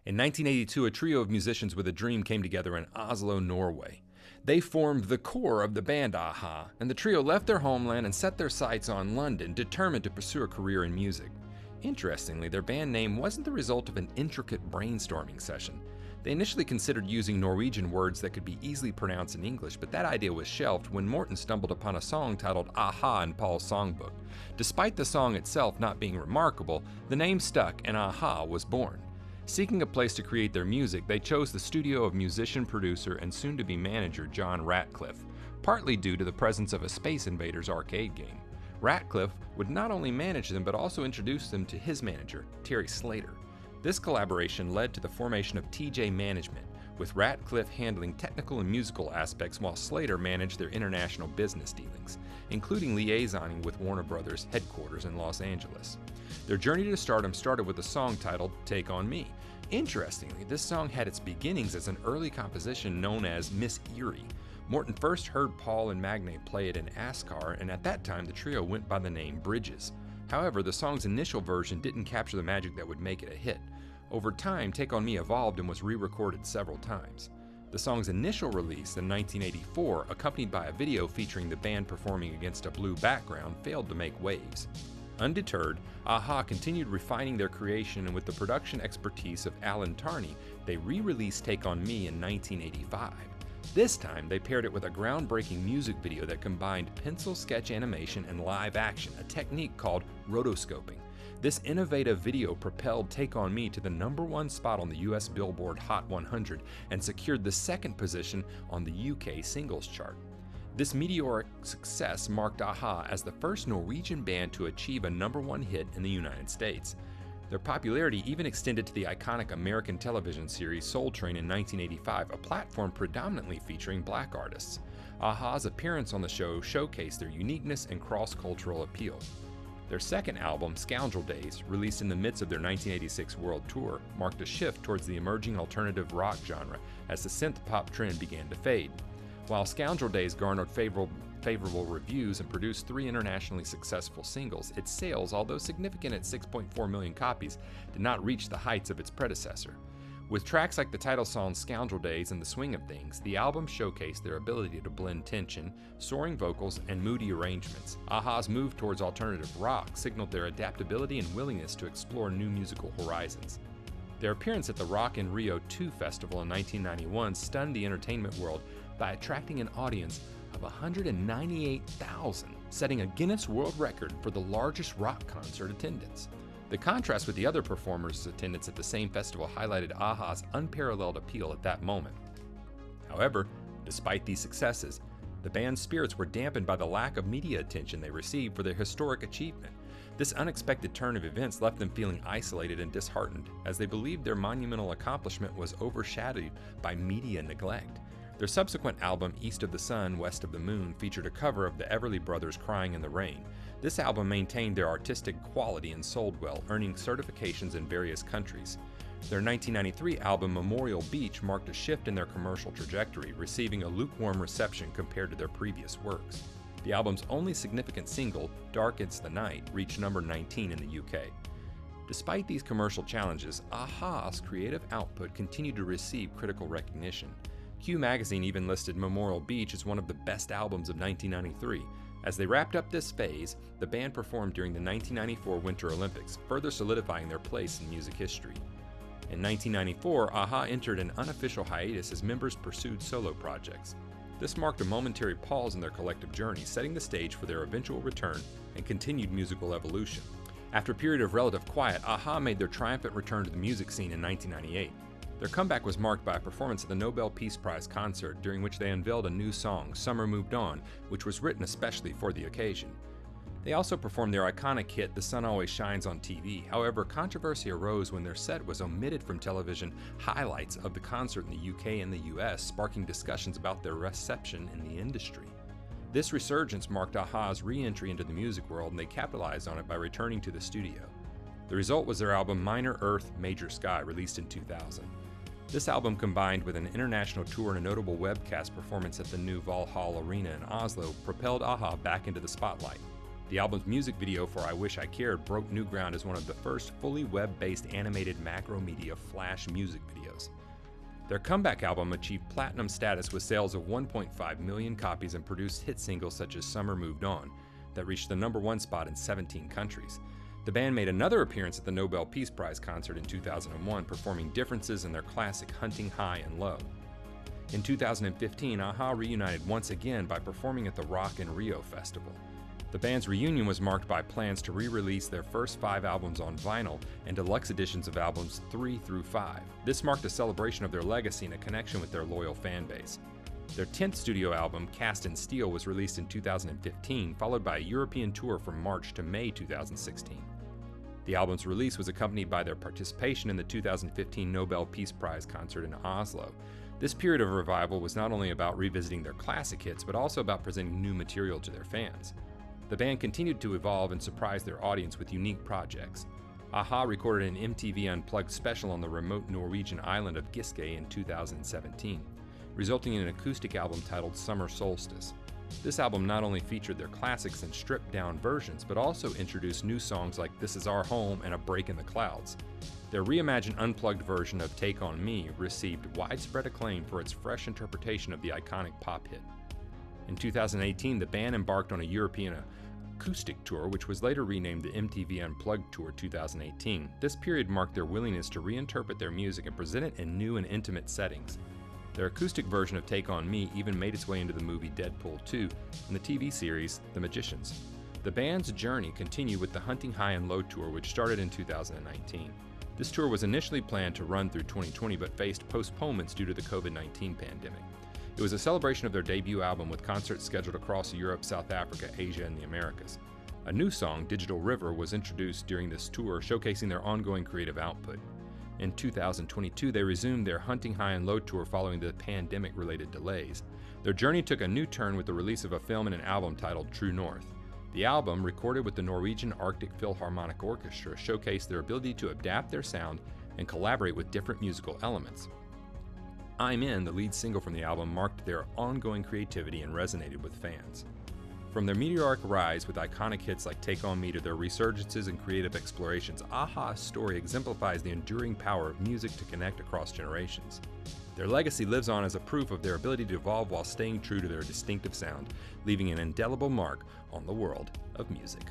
In 1982, a trio of musicians with a dream came together in Oslo, Norway. They formed the core of the band a-ha, and the trio left their homeland and set their sights on London, determined to pursue a career in music. Interestingly, their band name wasn't the result of an intricate brainstorming session. They initially considered using Norwegian words that could be easily pronounced in English, but that idea was shelved when Morten stumbled upon a song titled a-ha in Paul's songbook. Despite the song itself not being remarkable, the name stuck and a-ha was born. Seeking a place to create their music, they chose the studio of musician, producer, and soon-to-be manager John Ratcliffe, partly due to the presence of a Space Invaders arcade game. Ratcliffe would not only manage them but also introduce them to his manager, Terry Slater. This collaboration led to the formation of TJ Management, with Ratcliffe handling technical and musical aspects while Slater managed their international business dealings, including liaisoning with Warner Brothers headquarters in Los Angeles. Their journey to stardom started with a song titled Take On Me. Interestingly, this song had its beginnings as an early composition known as Miss Erie. Morten first heard Paul and Magne play it in Ascar, and at that time the trio went by the name Bridges. However, the song's initial version didn't capture the magic that would make it a hit. Over time, Take On Me evolved and was re-recorded several times. The song's initial release in 1984, accompanied by a video featuring the band performing against a blue background, failed to make waves. Undeterred, a-ha continued refining their creation, and with the production expertise of Alan Tarney, they re-released Take On Me in 1985. This time, they paired it with a groundbreaking music video that combined pencil sketch animation and live action, a technique called rotoscoping. This innovative video propelled Take On Me to the #1 spot on the US Billboard Hot 100 and secured the second position on the UK singles chart. This meteoric success marked a-ha as the first Norwegian band to achieve a #1 hit in the United States. Their popularity even extended to the iconic American television series Soul Train in 1985, a platform predominantly featuring black artists. a-ha's appearance on the show showcased their uniqueness and cross-cultural appeal. Their second album, Scoundrel Days, released in the midst of their 1986 world tour, marked a shift towards the emerging alternative rock genre as the synth-pop trend began to fade. While Scoundrel Days garnered favorable reviews and produced 3 internationally successful singles, its sales, although significant at 6.4 million copies, did not reach the heights of its predecessor. With tracks like the title song Scoundrel Days and The Swing of Things, the album showcased their ability to blend tension, soaring vocals, and moody arrangements. a-ha's move towards alternative rock signaled their adaptability and willingness to explore new musical horizons. Their appearance at the Rock in Rio 2 festival in 1991 stunned the entertainment world by attracting an audience of 198,000, setting a Guinness World Record for the largest rock concert attendance. The contrast with the other performers' attendance at the same festival highlighted a-ha's unparalleled appeal at that moment. However, despite these successes, the band's spirits were dampened by the lack of media attention they received for their historic achievement. This unexpected turn of events left them feeling isolated and disheartened, as they believed their monumental accomplishment was overshadowed by media neglect. Their subsequent album, East of the Sun, West of the Moon, featured a cover of the Everly Brothers' Crying in the Rain. This album maintained their artistic quality and sold well, earning certifications in various countries. Their 1993 album, Memorial Beach, marked a shift in their commercial trajectory, receiving a lukewarm reception compared to their previous works. The album's only significant single, Dark It's the Night, reached number 19 in the UK. Despite these commercial challenges, a-ha's creative output continued to receive critical recognition. Q magazine even listed Memorial Beach as one of the best albums of 1993. As they wrapped up this phase, the band performed during the 1994 Winter Olympics, further solidifying their place in music history. In 1994, a-ha entered an unofficial hiatus as members pursued solo projects. This marked a momentary pause in their collective journey, setting the stage for their eventual return and continued musical evolution. After a period of relative quiet, a-ha made their triumphant return to the music scene in 1998. Their comeback was marked by a performance at the Nobel Peace Prize concert, during which they unveiled a new song, Summer Moved On, which was written especially for the occasion. They also performed their iconic hit, The Sun Always Shines on TV. However, controversy arose when their set was omitted from television highlights of the concert in the UK and the US, sparking discussions about their reception in the industry. This resurgence marked a-ha's re-entry into the music world, and they capitalized on it by returning to the studio. The result was their album Minor Earth, Major Sky, released in 2000. This album, combined with an international tour and a notable webcast performance at the new Valhall Arena in Oslo, propelled a-ha back into the spotlight. The album's music video for I Wish I Cared broke new ground as one of the first fully web-based animated macromedia flash music videos. Their comeback album achieved platinum status with sales of 1.5 million copies and produced hit singles such as Summer Moved On, that reached the #1 spot in 17 countries. The band made another appearance at the Nobel Peace Prize concert in 2001, performing differences in their classic Hunting High and Low. In 2015, a-ha reunited once again by performing at the Rock in Rio festival. The band's reunion was marked by plans to re-release their first 5 albums on vinyl and deluxe editions of albums 3 through 5. This marked a celebration of their legacy and a connection with their loyal fan base. Their 10th studio album, Cast in Steel, was released in 2015, followed by a European tour from March to May 2016. The album's release was accompanied by their participation in the 2015 Nobel Peace Prize concert in Oslo. This period of revival was not only about revisiting their classic hits, but also about presenting new material to their fans. The band continued to evolve and surprise their audience with unique projects. a-ha recorded an MTV Unplugged special on the remote Norwegian island of Giske in 2017, resulting in an acoustic album titled Summer Solstice. This album not only featured their classics in stripped-down versions, but also introduced new songs like This Is Our Home and A Break in the Clouds. Their reimagined unplugged version of Take On Me received widespread acclaim for its fresh interpretation of the iconic pop hit. In 2018, the band embarked on a European acoustic tour, which was later renamed the MTV Unplugged Tour 2018. This period marked their willingness to reinterpret their music and present it in new and intimate settings. Their acoustic version of Take On Me even made its way into the movie Deadpool 2 and the TV series The Magicians. The band's journey continued with the Hunting High and Low tour, which started in 2019. This tour was initially planned to run through 2020 but faced postponements due to the COVID-19 pandemic. It was a celebration of their debut album with concerts scheduled across Europe, South Africa, Asia, and the Americas. A new song, Digital River, was introduced during this tour, showcasing their ongoing creative output. In 2022, they resumed their Hunting High and Low tour following the pandemic-related delays. Their journey took a new turn with the release of a film and an album titled True North. The album, recorded with the Norwegian Arctic Philharmonic Orchestra, showcased their ability to adapt their sound and collaborate with different musical elements. I'm In, the lead single from the album, marked their ongoing creativity and resonated with fans. From their meteoric rise with iconic hits like Take On Me to their resurgences and creative explorations, a-ha's story exemplifies the enduring power of music to connect across generations. Their legacy lives on as a proof of their ability to evolve while staying true to their distinctive sound, leaving an indelible mark on the world of music.